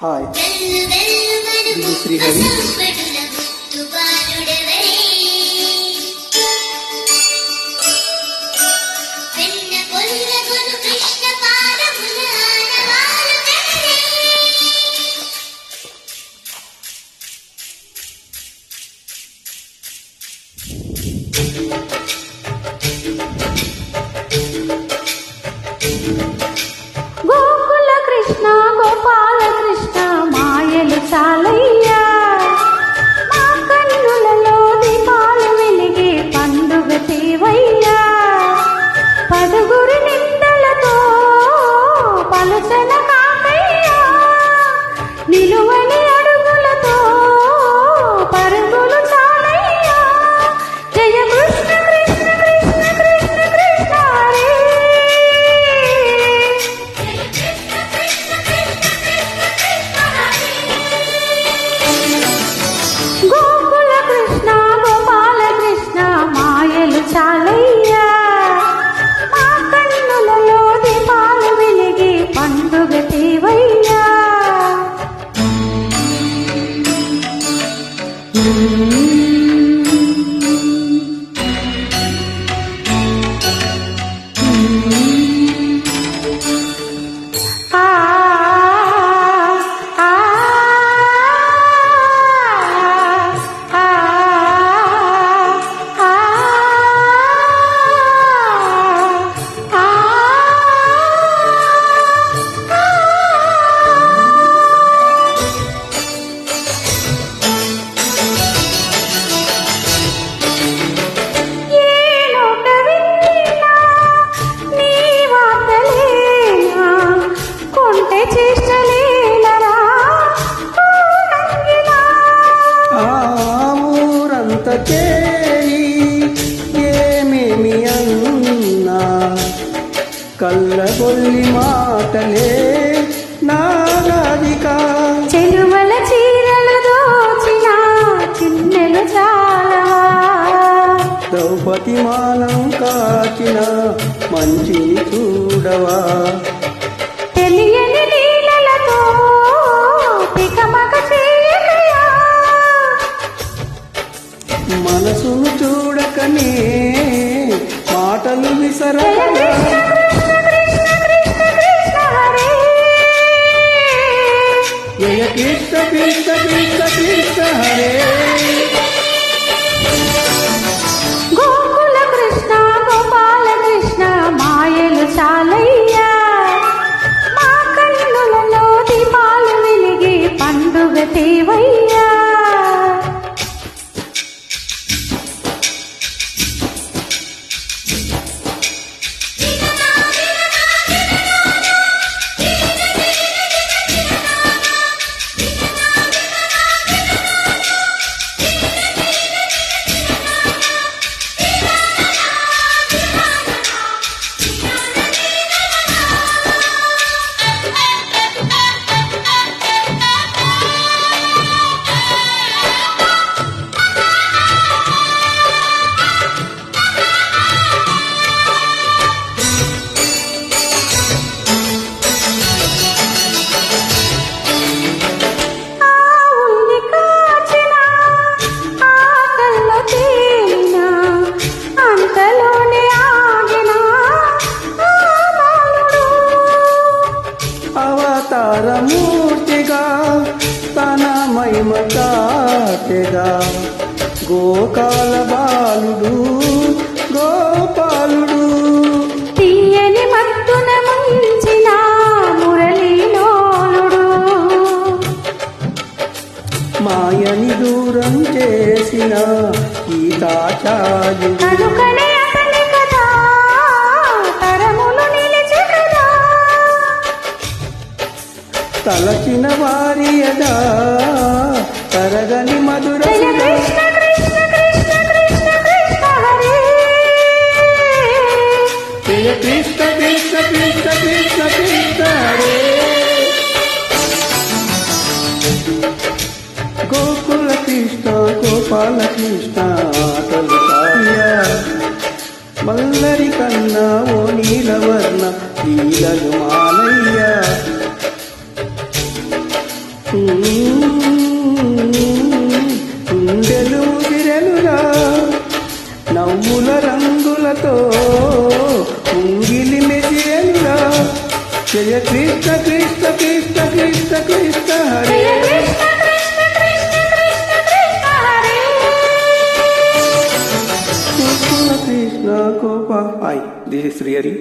Hi, ఇది శ్రీహరి. గోకుల కృష్ణ గోపాల కృష్ణ మాయలు చాలయ్యా, మా కన్నులలో దీపాలు వెలిగే పండుగ తేవయ్యా. పదుగురి నిందలతో పలుసన కాకయ్యా, నిలువని అడుగులతో పరుగులు చాలయ్యా. జయ కృష్ణ కృష్ణ కృష్ణ కృష్ణ కృష్ణ హరే. గోకుల కృష్ణ గోపాల కృష్ణ మాయలు చాలయ్యా, మా కన్నులలో దీపాలు వెలిగి పండుగ తేవయ్యా. ఆ ఆ ఆ చేరి ఏమేమి అన్నా కళ్ళగొల్లి మాటలే నాగాదికా. చెలువల చీరలు దోచిన చిన్నెలు చాలవా, ద్రౌపది మానం కాచిన మంచిని చూడవా. తెలియని లీలలతో పికమక చేయకయా, మనసును చూడకనే మాటలు విసరకయా. జయ కృష్ణ కృష్ణ కృష్ణ కృష్ణ హరే. గోకుల కృష్ణ గోపాల కృష్ణ మాయలు చాలయ్యా, మా కన్నులలో దీపాలు వెలిగి పండుగ తేవయ్యా. అవతారమూర్తిగా తన మహిమ చాటెగా గోకాల బాలుడు గోపాలుడు. తీయని మత్తున ముంచిన మురళీలోలుడు, మాయని దూరం చేసిన గీతాచార్యుడు. కనుకనే అతని కథ తరములు నిలిచి కదా, తలచిన వారి యదా తరగని మధుర. జయ కృష్ణ కృష్ణ కృష్ణ కృష్ణ కృష్ణ హరే. జయ కృష్ణ కృష్ణ కృష్ణ కృష్ణ కృష్ణ హరే. గోకుల కృష్ణ గోపాల కృష్ణ ఆటలు సాయ మల్లరి కన్నా ఓ నీలవర్ణ లీలలు మానయ్య. పువ్వుల రంగులతో ముంగిలి మెదియెల్లో జయ కృష్ణ కృష్ణ కృష్ణ కృష్ణ కృష్ణ హరే జయ కృష్ణ కృష్ణ కృష్ణ కృష్ణ కృష్ణ హరే కృష్ణ కృష్ణ గోపా హాయ్ దిస్ ఇస్ శ్రీహరి